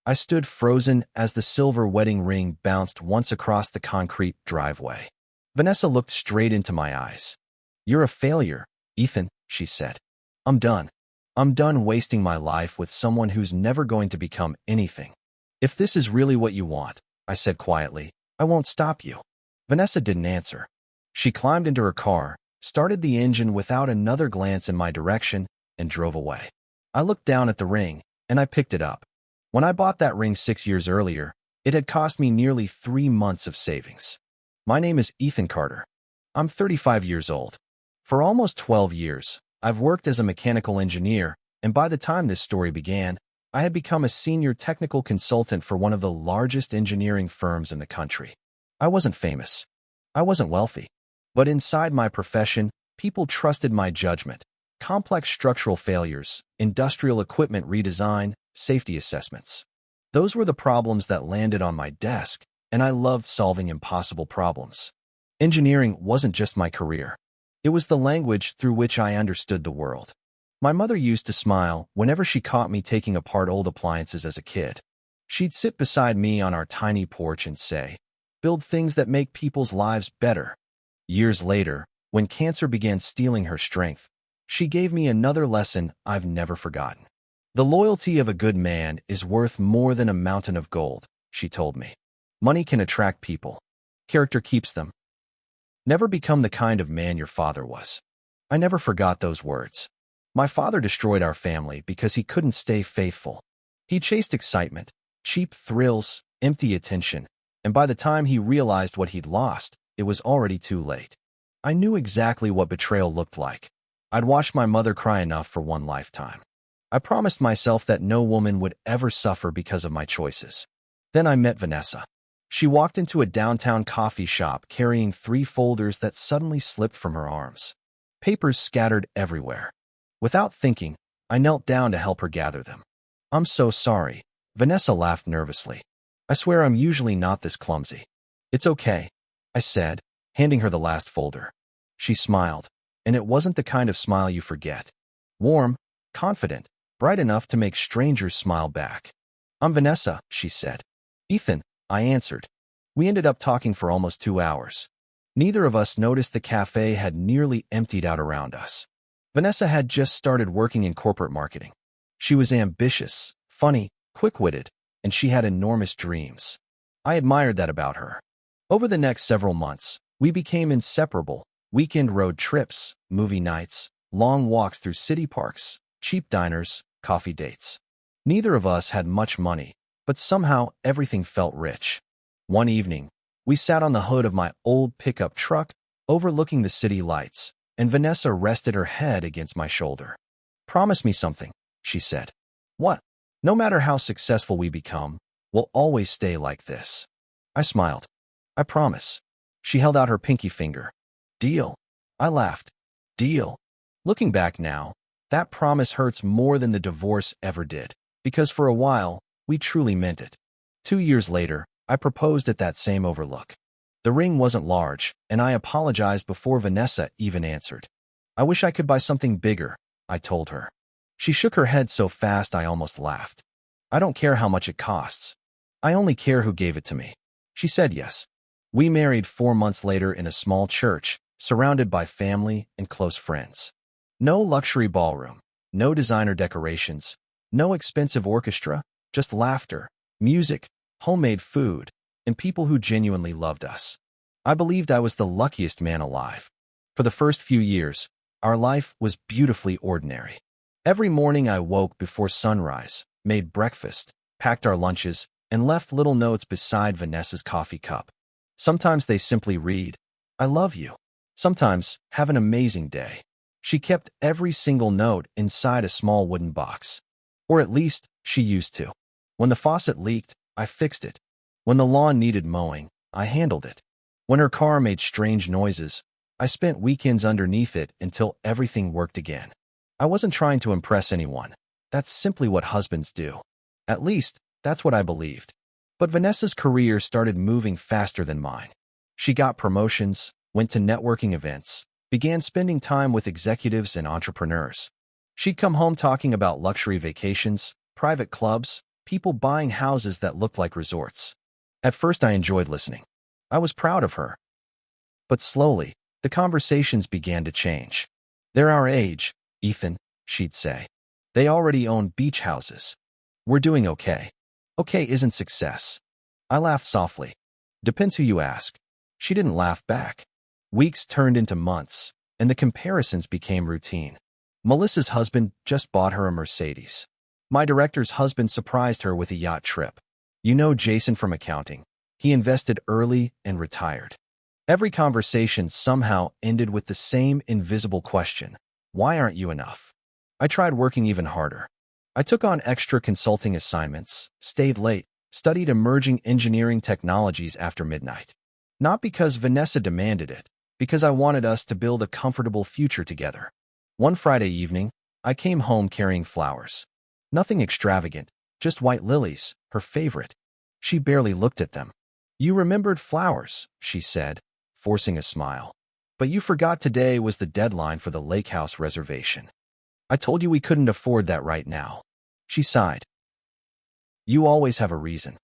I stood frozen as the silver wedding ring bounced once across the concrete driveway. Vanessa looked straight into my eyes. "You're a failure, Ethan," she said. "I'm done. I'm done wasting my life with someone who's never going to become anything." "If this is really what you want," I said quietly, "I won't stop you." Vanessa didn't answer. She climbed into her car, started the engine without another glance in my direction, and drove away. I looked down at the ring, and I picked it up. When I bought that ring 6 years earlier, it had cost me nearly 3 months of savings. My name is Ethan Carter. I'm 35 years old. For almost 12 years, I've worked as a mechanical engineer, and by the time this story began, I had become a senior technical consultant for one of the largest engineering firms in the country. I wasn't famous. I wasn't wealthy. But inside my profession, people trusted my judgment. Complex structural failures, industrial equipment redesign, safety assessments. Those were the problems that landed on my desk, and I loved solving impossible problems. Engineering wasn't just my career. It was the language through which I understood the world. My mother used to smile whenever she caught me taking apart old appliances as a kid. She'd sit beside me on our tiny porch and say, "Build things that make people's lives better." Years later, when cancer began stealing her strength, she gave me another lesson I've never forgotten. "The loyalty of a good man is worth more than a mountain of gold," she told me. "Money can attract people. Character keeps them. Never become the kind of man your father was." I never forgot those words. My father destroyed our family because he couldn't stay faithful. He chased excitement, cheap thrills, empty attention, and by the time he realized what he'd lost, it was already too late. I knew exactly what betrayal looked like. I'd watched my mother cry enough for one lifetime. I promised myself that no woman would ever suffer because of my choices. Then I met Vanessa. She walked into a downtown coffee shop carrying 3 folders that suddenly slipped from her arms. Papers scattered everywhere. Without thinking, I knelt down to help her gather them. "I'm so sorry." Vanessa laughed nervously. "I swear I'm usually not this clumsy." "It's okay," I said, handing her the last folder. She smiled, and it wasn't the kind of smile you forget. Warm, confident, bright enough to make strangers smile back. "I'm Vanessa," she said. "Ethan," I answered. We ended up talking for almost 2 hours. Neither of us noticed the cafe had nearly emptied out around us. Vanessa had just started working in corporate marketing. She was ambitious, funny, quick-witted, and she had enormous dreams. I admired that about her. Over the next several months, we became inseparable. Weekend road trips, movie nights, long walks through city parks, cheap diners, coffee dates. Neither of us had much money, but somehow everything felt rich. One evening, we sat on the hood of my old pickup truck, overlooking the city lights, and Vanessa rested her head against my shoulder. "Promise me something," she said. "What?" "No matter how successful we become, we'll always stay like this." I smiled. "I promise." She held out her pinky finger. "Deal." I laughed. "Deal." Looking back now, that promise hurts more than the divorce ever did, because for a while, we truly meant it. 2 years later, I proposed at that same overlook. The ring wasn't large, and I apologized before Vanessa even answered. "I wish I could buy something bigger," I told her. She shook her head so fast I almost laughed. "I don't care how much it costs. I only care who gave it to me." She said yes. We married 4 months later in a small church, surrounded by family and close friends. No luxury ballroom, no designer decorations, no expensive orchestra, just laughter, music, homemade food, and people who genuinely loved us. I believed I was the luckiest man alive. For the first few years, our life was beautifully ordinary. Every morning I woke before sunrise, made breakfast, packed our lunches, and left little notes beside Vanessa's coffee cup. Sometimes they simply read, "I love you." Sometimes, "Have an amazing day." She kept every single note inside a small wooden box. Or at least, she used to. When the faucet leaked, I fixed it. When the lawn needed mowing, I handled it. When her car made strange noises, I spent weekends underneath it until everything worked again. I wasn't trying to impress anyone. That's simply what husbands do. At least, that's what I believed. But Vanessa's career started moving faster than mine. She got promotions, went to networking events, began spending time with executives and entrepreneurs. She'd come home talking about luxury vacations, private clubs, People buying houses that looked like resorts. At first, I enjoyed listening. I was proud of her. But slowly, the conversations began to change. They're our age, Ethan, she'd say. They already own beach houses. We're doing okay. Okay isn't success. I laughed softly. Depends who you ask. She didn't laugh back. Weeks turned into months, and the comparisons became routine. Melissa's husband just bought her a Mercedes. My director's husband surprised her with a yacht trip. You know Jason from accounting. He invested early and retired. Every conversation somehow ended with the same invisible question. Why aren't you enough? I tried working even harder. I took on extra consulting assignments, stayed late, studied emerging engineering technologies after midnight. Not because Vanessa demanded it, because I wanted us to build a comfortable future together. One Friday evening, I came home carrying flowers. Nothing extravagant, just white lilies, her favorite. She barely looked at them. You remembered flowers, she said, forcing a smile. But you forgot today was the deadline for the lake house reservation. I told you we couldn't afford that right now. She sighed. You always have a reason.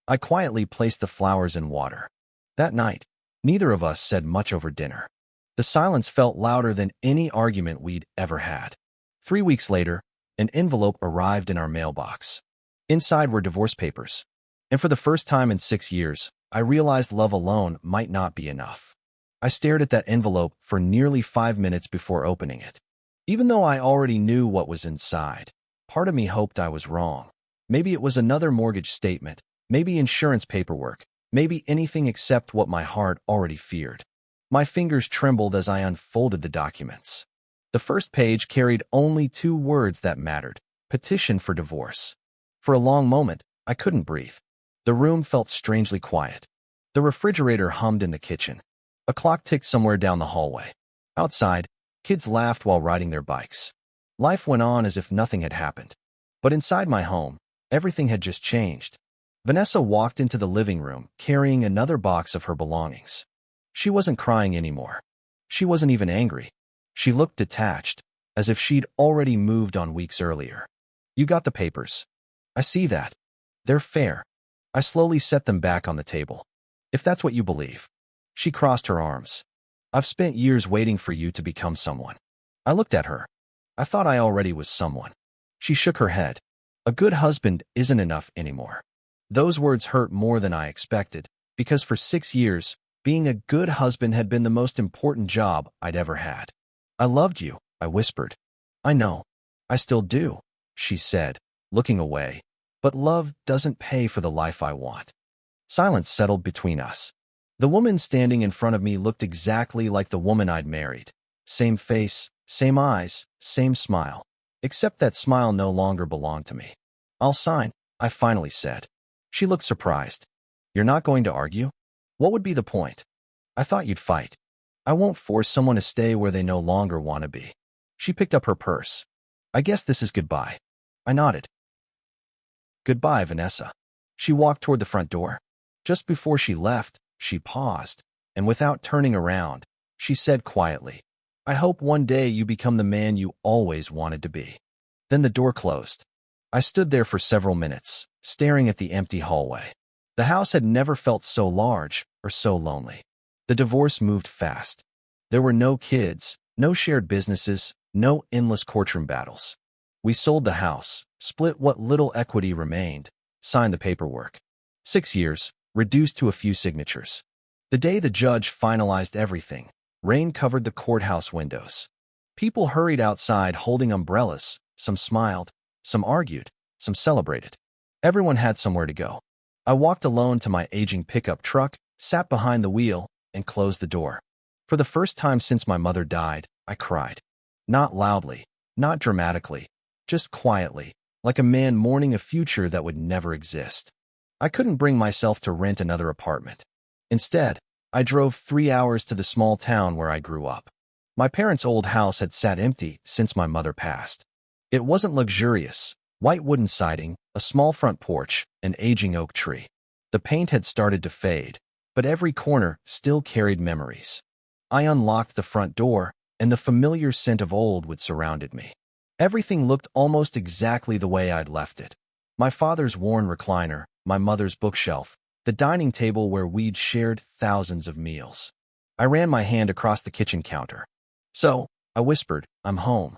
I quietly placed the flowers in water. That night, neither of us said much over dinner. The silence felt louder than any argument we'd ever had. 3 weeks later, an envelope arrived in our mailbox. Inside were divorce papers. And for the first time in 6 years, I realized love alone might not be enough. I stared at that envelope for nearly 5 minutes before opening it. Even though I already knew what was inside, part of me hoped I was wrong. Maybe it was another mortgage statement, maybe insurance paperwork, maybe anything except what my heart already feared. My fingers trembled as I unfolded the documents. The first page carried only 2 words that mattered: petition for divorce. For a long moment, I couldn't breathe. The room felt strangely quiet. The refrigerator hummed in the kitchen. A clock ticked somewhere down the hallway. Outside, kids laughed while riding their bikes. Life went on as if nothing had happened. But inside my home, everything had just changed. Vanessa walked into the living room, carrying another box of her belongings. She wasn't crying anymore. She wasn't even angry. She looked detached, as if she'd already moved on weeks earlier. You got the papers. I see that. They're fair. I slowly set them back on the table. If that's what you believe. She crossed her arms. I've spent years waiting for you to become someone. I looked at her. I thought I already was someone. She shook her head. A good husband isn't enough anymore. Those words hurt more than I expected, because for 6 years, being a good husband had been the most important job I'd ever had. I loved you, I whispered. I know. I still do, she said, looking away. But love doesn't pay for the life I want. Silence settled between us. The woman standing in front of me looked exactly like the woman I'd married. Same face, same eyes, same smile. Except that smile no longer belonged to me. I'll sign, I finally said. She looked surprised. You're not going to argue? What would be the point? I thought you'd fight. I won't force someone to stay where they no longer want to be. She picked up her purse. I guess this is goodbye. I nodded. Goodbye, Vanessa. She walked toward the front door. Just before she left, she paused, and without turning around, she said quietly, I hope one day you become the man you always wanted to be. Then the door closed. I stood there for several minutes, staring at the empty hallway. The house had never felt so large or so lonely. The divorce moved fast. There were no kids, no shared businesses, no endless courtroom battles. We sold the house, split what little equity remained, signed the paperwork. 6 years, reduced to a few signatures. The day the judge finalized everything, rain covered the courthouse windows. People hurried outside holding umbrellas. Some smiled, some argued, some celebrated. Everyone had somewhere to go. I walked alone to my aging pickup truck, sat behind the wheel, and closed the door. For the first time since my mother died, I cried. Not loudly, not dramatically, just quietly, like a man mourning a future that would never exist. I couldn't bring myself to rent another apartment. Instead, I drove 3 hours to the small town where I grew up. My parents' old house had sat empty since my mother passed. It wasn't luxurious, white wooden siding, a small front porch, an aging oak tree. The paint had started to fade, but every corner still carried memories. I unlocked the front door, and the familiar scent of old wood surrounded me. Everything looked almost exactly the way I'd left it. My father's worn recliner, my mother's bookshelf, the dining table where we'd shared thousands of meals. I ran my hand across the kitchen counter. So, I whispered, I'm home.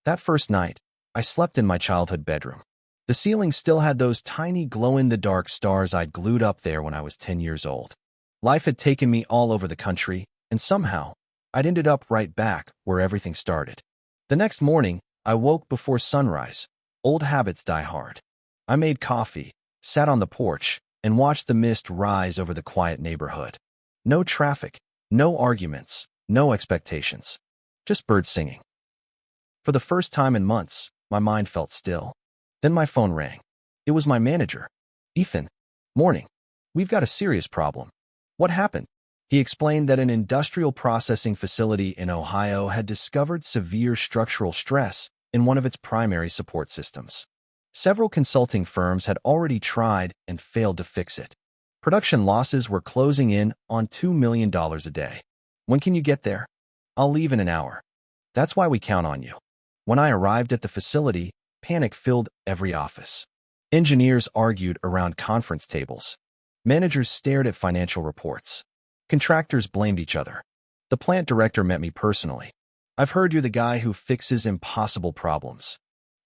That first night, I slept in my childhood bedroom. The ceiling still had those tiny glow-in-the-dark stars I'd glued up there when I was 10 years old. Life had taken me all over the country, and somehow, I'd ended up right back where everything started. The next morning, I woke before sunrise. Old habits die hard. I made coffee, sat on the porch, and watched the mist rise over the quiet neighborhood. No traffic, no arguments, no expectations. Just birds singing. For the first time in months, my mind felt still. Then my phone rang. It was my manager. Ethan. Morning. We've got a serious problem. What happened? He explained that an industrial processing facility in Ohio had discovered severe structural stress in one of its primary support systems. Several consulting firms had already tried and failed to fix it. Production losses were closing in on $2 million a day. When can you get there? I'll leave in an hour. That's why we count on you. When I arrived at the facility, panic filled every office. Engineers argued around conference tables. Managers stared at financial reports. Contractors blamed each other. The plant director met me personally. I've heard you're the guy who fixes impossible problems.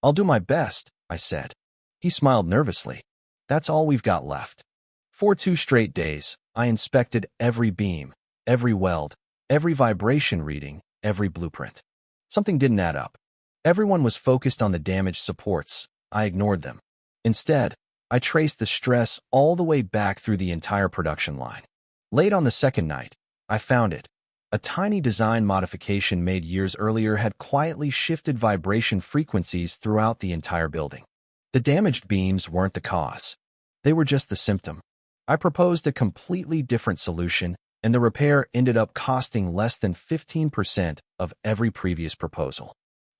I'll do my best, I said. He smiled nervously. That's all we've got left. For 2 straight days, I inspected every beam, every weld, every vibration reading, every blueprint. Something didn't add up. Everyone was focused on the damaged supports. I ignored them. Instead, I traced the stress all the way back through the entire production line. Late on the second night, I found it. A tiny design modification made years earlier had quietly shifted vibration frequencies throughout the entire building. The damaged beams weren't the cause. They were just the symptom. I proposed a completely different solution, and the repair ended up costing less than 15% of every previous proposal.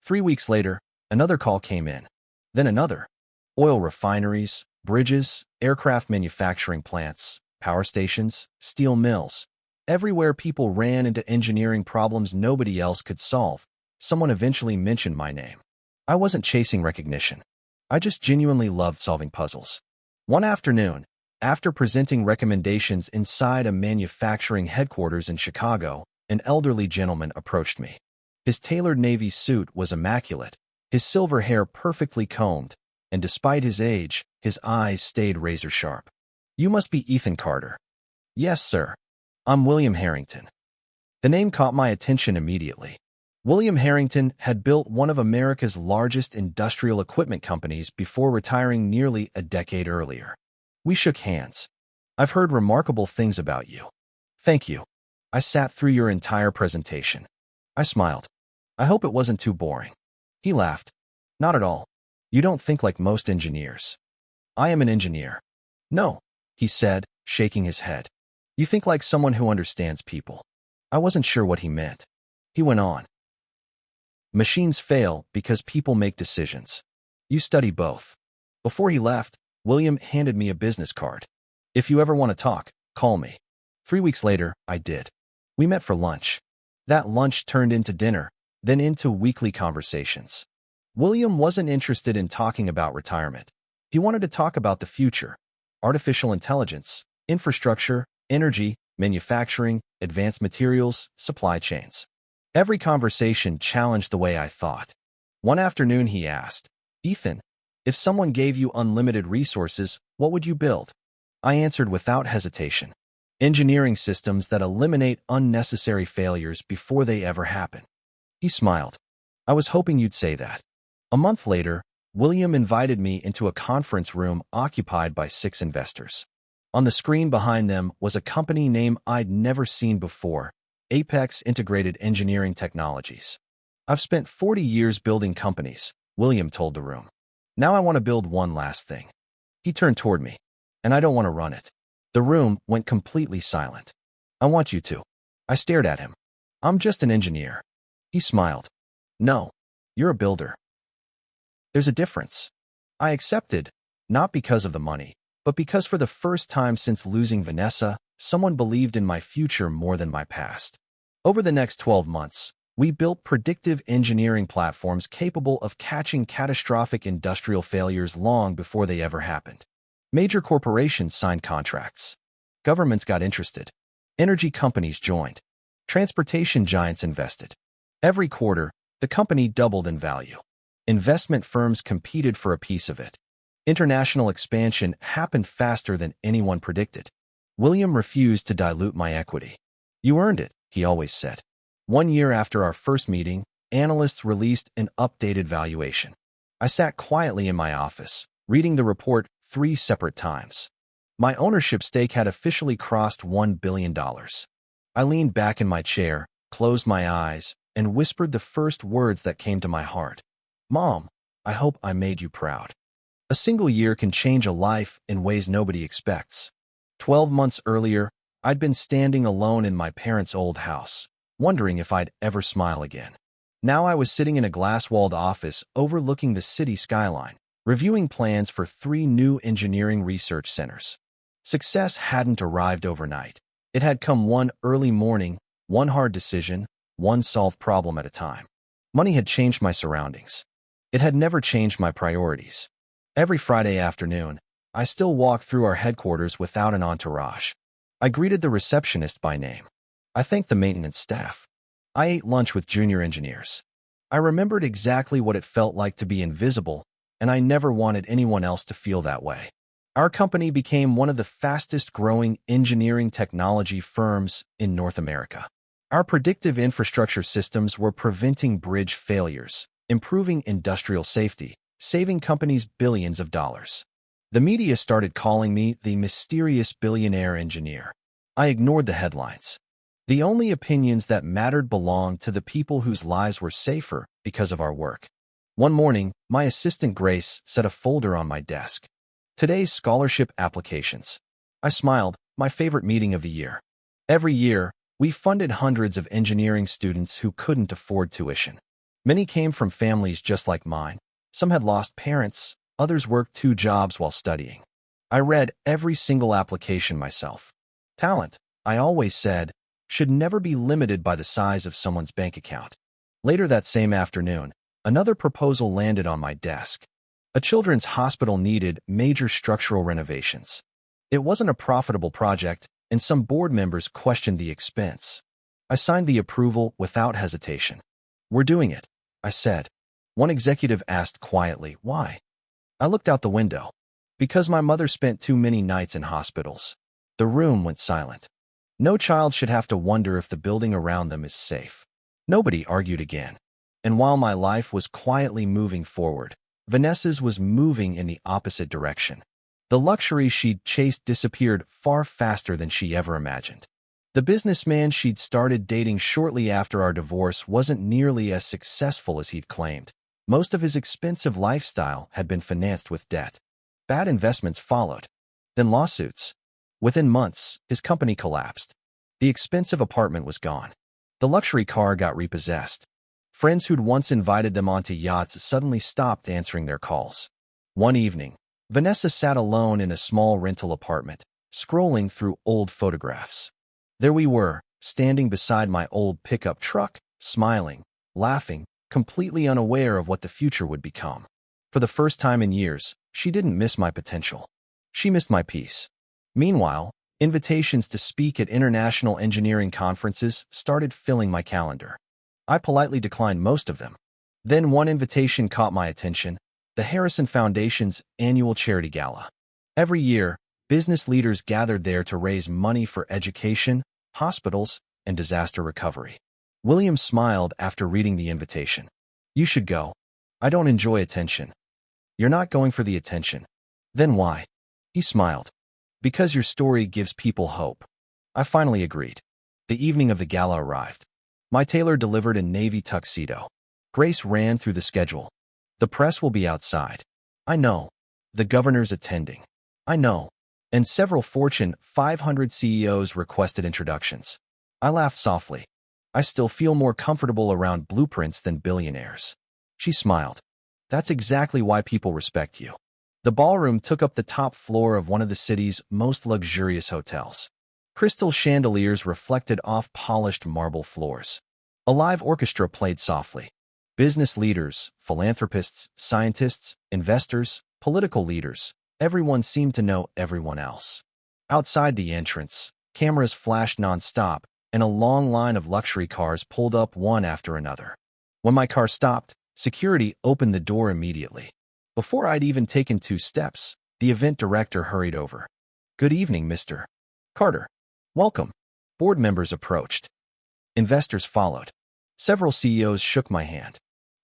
3 weeks later, another call came in. Then another. Oil refineries, bridges, aircraft manufacturing plants, power stations, steel mills. Everywhere people ran into engineering problems nobody else could solve, someone eventually mentioned my name. I wasn't chasing recognition. I just genuinely loved solving puzzles. One afternoon, after presenting recommendations inside a manufacturing headquarters in Chicago, an elderly gentleman approached me. His tailored navy suit was immaculate, his silver hair perfectly combed, and despite his age, his eyes stayed razor-sharp. You must be Ethan Carter. Yes, sir. I'm William Harrington. The name caught my attention immediately. William Harrington had built one of America's largest industrial equipment companies before retiring nearly a decade earlier. We shook hands. I've heard remarkable things about you. Thank you. I sat through your entire presentation. I smiled. I hope it wasn't too boring. He laughed. Not at all. You don't think like most engineers. I am an engineer. No, he said, shaking his head. You think like someone who understands people. I wasn't sure what he meant. He went on. Machines fail because people make decisions. You study both. Before he left, William handed me a business card. If you ever want to talk, call me. 3 weeks later, I did. We met for lunch. That lunch turned into dinner, then into weekly conversations. William wasn't interested in talking about retirement. He wanted to talk about the future, artificial intelligence, infrastructure, energy, manufacturing, advanced materials, supply chains. Every conversation challenged the way I thought. One afternoon he asked, Ethan, if someone gave you unlimited resources, what would you build? I answered without hesitation. Engineering systems that eliminate unnecessary failures before they ever happen. He smiled. I was hoping you'd say that. A month later, William invited me into a conference room occupied by 6 investors. On the screen behind them was a company name I'd never seen before, Apex Integrated Engineering Technologies. I've spent 40 years building companies, William told the room. Now I want to build one last thing. He turned toward me, and I don't want to run it. The room went completely silent. I want you to. I stared at him. I'm just an engineer. He smiled. No, you're a builder. There's a difference. I accepted, not because of the money, but because for the first time since losing Vanessa, someone believed in my future more than my past. Over the next 12 months, We built predictive engineering platforms capable of catching catastrophic industrial failures long before they ever happened. Major corporations signed contracts. Governments got interested. Energy companies joined. Transportation giants invested. Every quarter, the company doubled in value. Investment firms competed for a piece of it. International expansion happened faster than anyone predicted. William refused to dilute my equity. "You earned it," he always said. 1 year after our first meeting, analysts released an updated valuation. I sat quietly in my office, reading the report 3 separate times. My ownership stake had officially crossed $1 billion. I leaned back in my chair, closed my eyes, and whispered the first words that came to my heart. "Mom, I hope I made you proud." A single year can change a life in ways nobody expects. 12 months earlier, I'd been standing alone in my parents' old house, wondering if I'd ever smile again. Now I was sitting in a glass-walled office overlooking the city skyline, reviewing plans for 3 new engineering research centers. Success hadn't arrived overnight. It had come one early morning, one hard decision, one solved problem at a time. Money had changed my surroundings. It had never changed my priorities. Every Friday afternoon, I still walked through our headquarters without an entourage. I greeted the receptionist by name. I thanked the maintenance staff. I ate lunch with junior engineers. I remembered exactly what it felt like to be invisible, and I never wanted anyone else to feel that way. Our company became one of the fastest-growing engineering technology firms in North America. Our predictive infrastructure systems were preventing bridge failures, improving industrial safety, saving companies billions of dollars. The media started calling me the mysterious billionaire engineer. I ignored the headlines. The only opinions that mattered belonged to the people whose lives were safer because of our work. One morning, my assistant Grace set a folder on my desk. "Today's scholarship applications." I smiled, my favorite meeting of the year. Every year, we funded hundreds of engineering students who couldn't afford tuition. Many came from families just like mine. Some had lost parents, others worked 2 jobs while studying. I read every single application myself. Talent, I always said, should never be limited by the size of someone's bank account. Later that same afternoon, another proposal landed on my desk. A children's hospital needed major structural renovations. It wasn't a profitable project, and some board members questioned the expense. I signed the approval without hesitation. "We're doing it," I said. One executive asked quietly, "Why?" I looked out the window. "Because my mother spent too many nights in hospitals." The room went silent. No child should have to wonder if the building around them is safe. Nobody argued again. And while my life was quietly moving forward, Vanessa's was moving in the opposite direction. The luxury she'd chased disappeared far faster than she ever imagined. The businessman she'd started dating shortly after our divorce wasn't nearly as successful as he'd claimed. Most of his expensive lifestyle had been financed with debt. Bad investments followed. Then lawsuits. Within months, his company collapsed. The expensive apartment was gone. The luxury car got repossessed. Friends who'd once invited them onto yachts suddenly stopped answering their calls. One evening, Vanessa sat alone in a small rental apartment, scrolling through old photographs. There we were, standing beside my old pickup truck, smiling, laughing, completely unaware of what the future would become. For the first time in years, she didn't miss my potential. She missed my peace. Meanwhile, invitations to speak at international engineering conferences started filling my calendar. I politely declined most of them. Then one invitation caught my attention: the Harrison Foundation's annual charity gala. Every year, business leaders gathered there to raise money for education, hospitals, and disaster recovery. William smiled after reading the invitation. "You should go. I don't enjoy attention." "You're not going for the attention." "Then why?" He smiled. "Because your story gives people hope." I finally agreed. The evening of the gala arrived. My tailor delivered a navy tuxedo. Grace ran through the schedule. "The press will be outside." "I know." "The governor's attending." "I know." And several Fortune 500 CEOs requested introductions. I laughed softly. "I still feel more comfortable around blueprints than billionaires." She smiled. "That's exactly why people respect you." The ballroom took up the top floor of one of the city's most luxurious hotels. Crystal chandeliers reflected off polished marble floors. A live orchestra played softly. Business leaders, philanthropists, scientists, investors, political leaders, everyone seemed to know everyone else. Outside the entrance, cameras flashed nonstop, and a long line of luxury cars pulled up one after another. When my car stopped, security opened the door immediately. Before I'd even taken 2 steps, the event director hurried over. "Good evening, Mr. Carter. Welcome." Board members approached. Investors followed. Several CEOs shook my hand.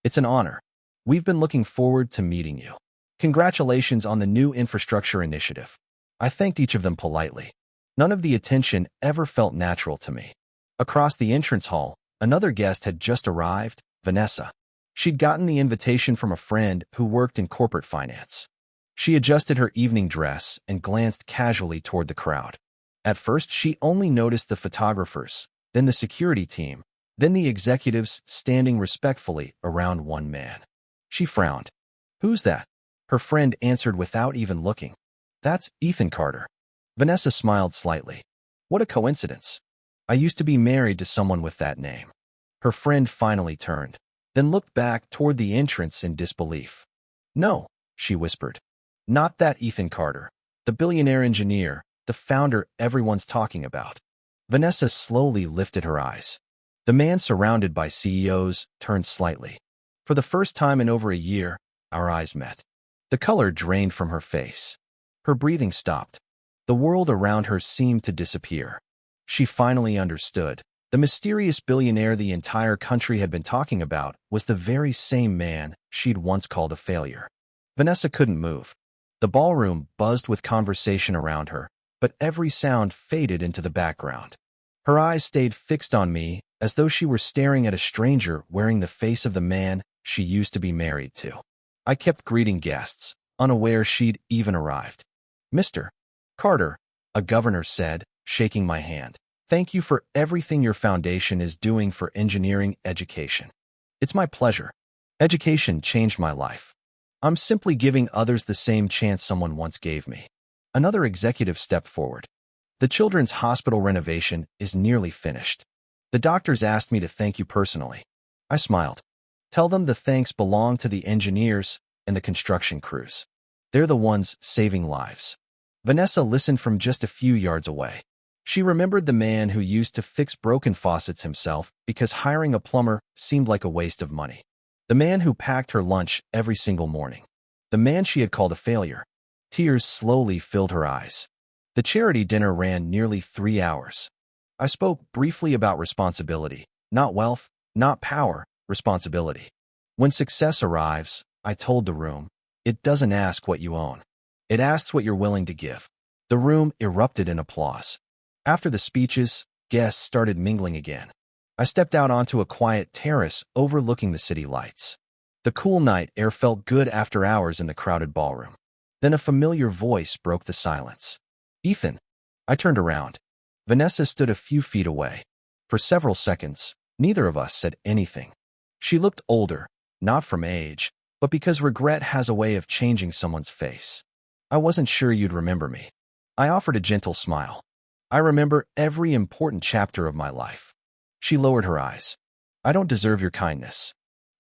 "It's an honor. We've been looking forward to meeting you. Congratulations on the new infrastructure initiative." I thanked each of them politely. None of the attention ever felt natural to me. Across the entrance hall, another guest had just arrived, Vanessa. She'd gotten the invitation from a friend who worked in corporate finance. She adjusted her evening dress and glanced casually toward the crowd. At first, she only noticed the photographers, then the security team, then the executives standing respectfully around one man. She frowned. "Who's that?" Her friend answered without even looking. "That's Ethan Carter." Vanessa smiled slightly. "What a coincidence. I used to be married to someone with that name." Her friend finally turned, then looked back toward the entrance in disbelief. "No," she whispered. "Not that Ethan Carter, the billionaire engineer, the founder everyone's talking about." Vanessa slowly lifted her eyes. The man surrounded by CEOs turned slightly. For the first time in over a year, our eyes met. The color drained from her face. Her breathing stopped. The world around her seemed to disappear. She finally understood. The mysterious billionaire the entire country had been talking about was the very same man she'd once called a failure. Vanessa couldn't move. The ballroom buzzed with conversation around her, but every sound faded into the background. Her eyes stayed fixed on me, as though she were staring at a stranger wearing the face of the man she used to be married to. I kept greeting guests, unaware she'd even arrived. "Mr. Carter," a governor said, shaking my hand. "Thank you for everything your foundation is doing for engineering education." "It's my pleasure. Education changed my life. I'm simply giving others the same chance someone once gave me." Another executive stepped forward. "The children's hospital renovation is nearly finished. The doctors asked me to thank you personally." I smiled. "Tell them the thanks belong to the engineers and the construction crews. They're the ones saving lives." Vanessa listened from just a few yards away. She remembered the man who used to fix broken faucets himself because hiring a plumber seemed like a waste of money. The man who packed her lunch every single morning. The man she had called a failure. Tears slowly filled her eyes. The charity dinner ran nearly 3 hours. I spoke briefly about responsibility, not wealth, not power, responsibility. When success arrives, I told the room, it doesn't ask what you own. It asks what you're willing to give. The room erupted in applause. After the speeches, guests started mingling again. I stepped out onto a quiet terrace overlooking the city lights. The cool night air felt good after hours in the crowded ballroom. Then a familiar voice broke the silence. "Ethan." I turned around. Vanessa stood a few feet away. For several seconds, neither of us said anything. She looked older, not from age, but because regret has a way of changing someone's face. "I wasn't sure you'd remember me." I offered a gentle smile. "I remember every important chapter of my life." She lowered her eyes. "I don't deserve your kindness."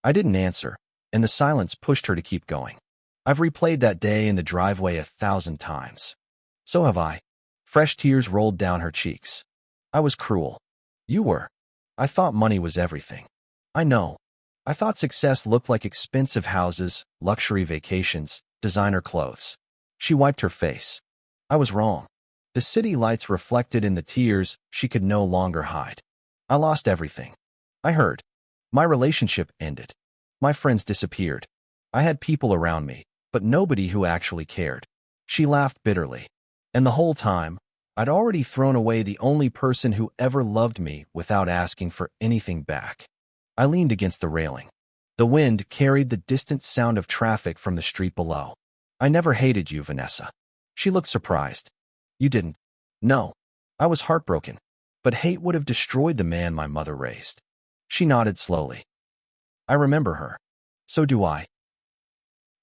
I didn't answer, and the silence pushed her to keep going. "I've replayed that day in the driveway 1,000 times." "So have I." Fresh tears rolled down her cheeks. "I was cruel." "You were." "I thought money was everything." "I know. I thought success looked like expensive houses, luxury vacations, designer clothes." She wiped her face. "I was wrong." The city lights reflected in the tears she could no longer hide. "I lost everything." I heard. My relationship ended. My friends disappeared. I had people around me, but nobody who actually cared. She laughed bitterly. And the whole time, I'd already thrown away the only person who ever loved me without asking for anything back. I leaned against the railing. The wind carried the distant sound of traffic from the street below. "I never hated you, Vanessa." She looked surprised. "You didn't?" "No." I was heartbroken. But hate would have destroyed the man my mother raised. She nodded slowly. "I remember her." "So do I."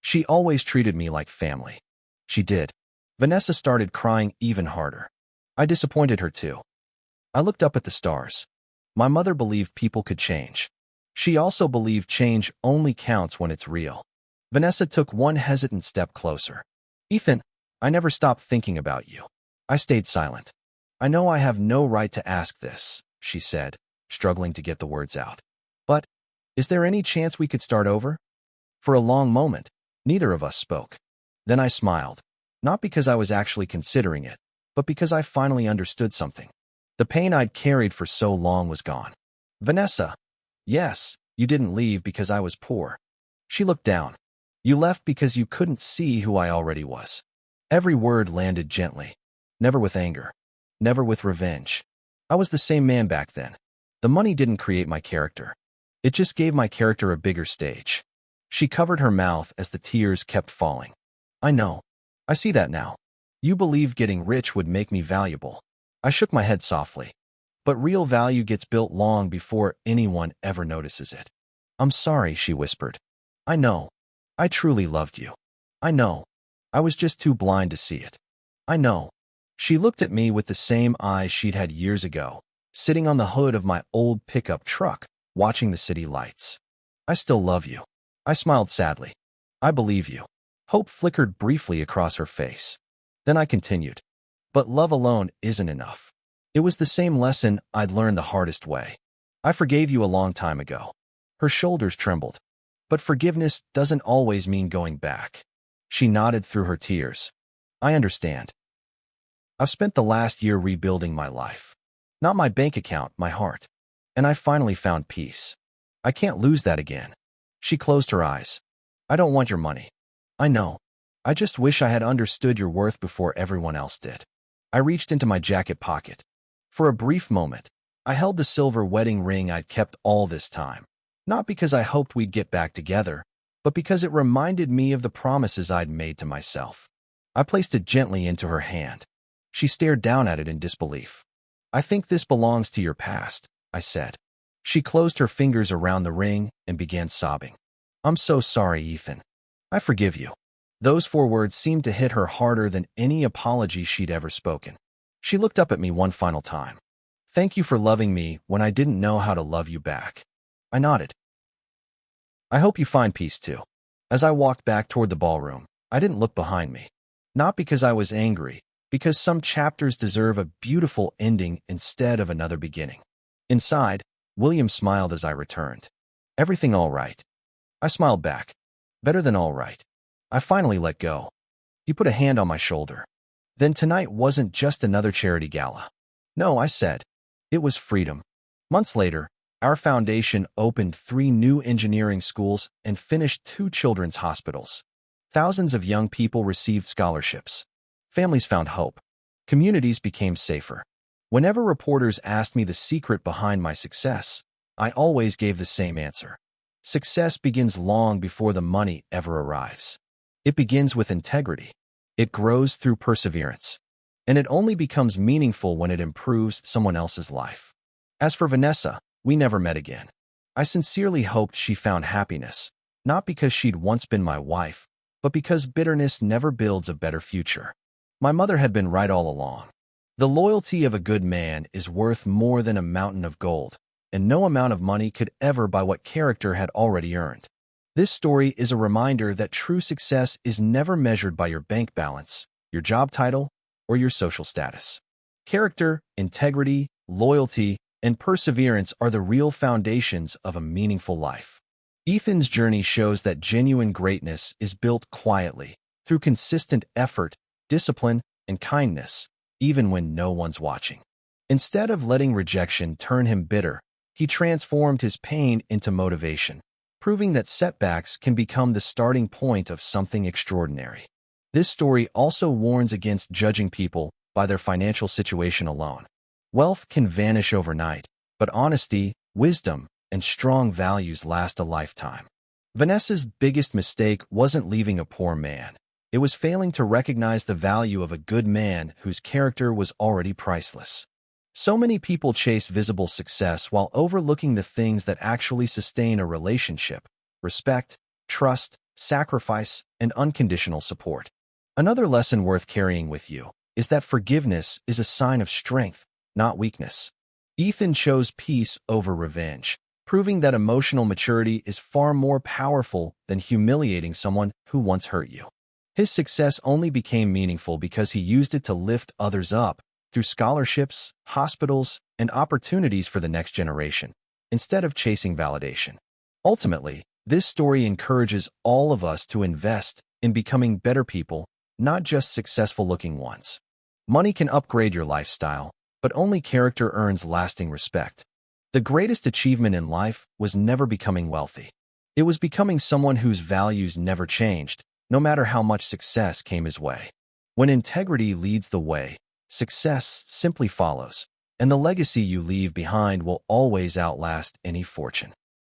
"She always treated me like family." "She did." Vanessa started crying even harder. I disappointed her too. I looked up at the stars. My mother believed people could change. She also believed change only counts when it's real. Vanessa took one hesitant step closer. Ethan, I never stopped thinking about you. I stayed silent. I know I have no right to ask this, she said, struggling to get the words out. But, is there any chance we could start over? For a long moment, neither of us spoke. Then I smiled, not because I was actually considering it, but because I finally understood something. The pain I'd carried for so long was gone. Vanessa, yes, you didn't leave because I was poor. She looked down. You left because you couldn't see who I already was. Every word landed gently, never with anger, never with revenge. I was the same man back then. The money didn't create my character. It just gave my character a bigger stage. She covered her mouth as the tears kept falling. I know. I see that now. You believed getting rich would make me valuable. I shook my head softly. But real value gets built long before anyone ever notices it. I'm sorry, she whispered. I know. I truly loved you. I know. I was just too blind to see it. I know. She looked at me with the same eyes she'd had years ago, sitting on the hood of my old pickup truck, watching the city lights. I still love you. I smiled sadly. I believe you. Hope flickered briefly across her face. Then I continued. But love alone isn't enough. It was the same lesson I'd learned the hardest way. I forgave you a long time ago. Her shoulders trembled. But forgiveness doesn't always mean going back. She nodded through her tears. I understand. I've spent the last year rebuilding my life. Not my bank account, my heart. And I finally found peace. I can't lose that again. She closed her eyes. I don't want your money. I know. I just wish I had understood your worth before everyone else did. I reached into my jacket pocket. For a brief moment, I held the silver wedding ring I'd kept all this time. Not because I hoped we'd get back together, but because it reminded me of the promises I'd made to myself. I placed it gently into her hand. She stared down at it in disbelief. I think this belongs to your past, I said. She closed her fingers around the ring and began sobbing. I'm so sorry, Ethan. I forgive you. Those 4 words seemed to hit her harder than any apology she'd ever spoken. She looked up at me one final time. Thank you for loving me when I didn't know how to love you back. I nodded. I hope you find peace too. As I walked back toward the ballroom, I didn't look behind me. Not because I was angry, because some chapters deserve a beautiful ending instead of another beginning. Inside, William smiled as I returned. Everything all right? I smiled back. Better than all right. I finally let go. He put a hand on my shoulder. Then tonight wasn't just another charity gala. No, I said. It was freedom. Months later, our foundation opened 3 new engineering schools and finished 2 children's hospitals. Thousands of young people received scholarships. Families found hope. Communities became safer. Whenever reporters asked me the secret behind my success, I always gave the same answer. Success begins long before the money ever arrives. It begins with integrity. It grows through perseverance. And it only becomes meaningful when it improves someone else's life. As for Vanessa, we never met again. I sincerely hoped she found happiness, not because she'd once been my wife, but because bitterness never builds a better future. My mother had been right all along. The loyalty of a good man is worth more than a mountain of gold, and no amount of money could ever buy what character had already earned. This story is a reminder that true success is never measured by your bank balance, your job title, or your social status. Character, integrity, loyalty, and perseverance are the real foundations of a meaningful life. Ethan's journey shows that genuine greatness is built quietly, through consistent effort, discipline, and kindness, even when no one's watching. Instead of letting rejection turn him bitter, he transformed his pain into motivation, proving that setbacks can become the starting point of something extraordinary. This story also warns against judging people by their financial situation alone. Wealth can vanish overnight, but honesty, wisdom, and strong values last a lifetime. Vanessa's biggest mistake wasn't leaving a poor man. It was failing to recognize the value of a good man whose character was already priceless. So many people chase visible success while overlooking the things that actually sustain a relationship: respect, trust, sacrifice, and unconditional support. Another lesson worth carrying with you is that forgiveness is a sign of strength, not weakness. Ethan chose peace over revenge, proving that emotional maturity is far more powerful than humiliating someone who once hurt you. His success only became meaningful because he used it to lift others up through scholarships, hospitals, and opportunities for the next generation, instead of chasing validation. Ultimately, this story encourages all of us to invest in becoming better people, not just successful-looking ones. Money can upgrade your lifestyle, but only character earns lasting respect. The greatest achievement in life was never becoming wealthy. It was becoming someone whose values never changed, no matter how much success came his way. When integrity leads the way, success simply follows, and the legacy you leave behind will always outlast any fortune.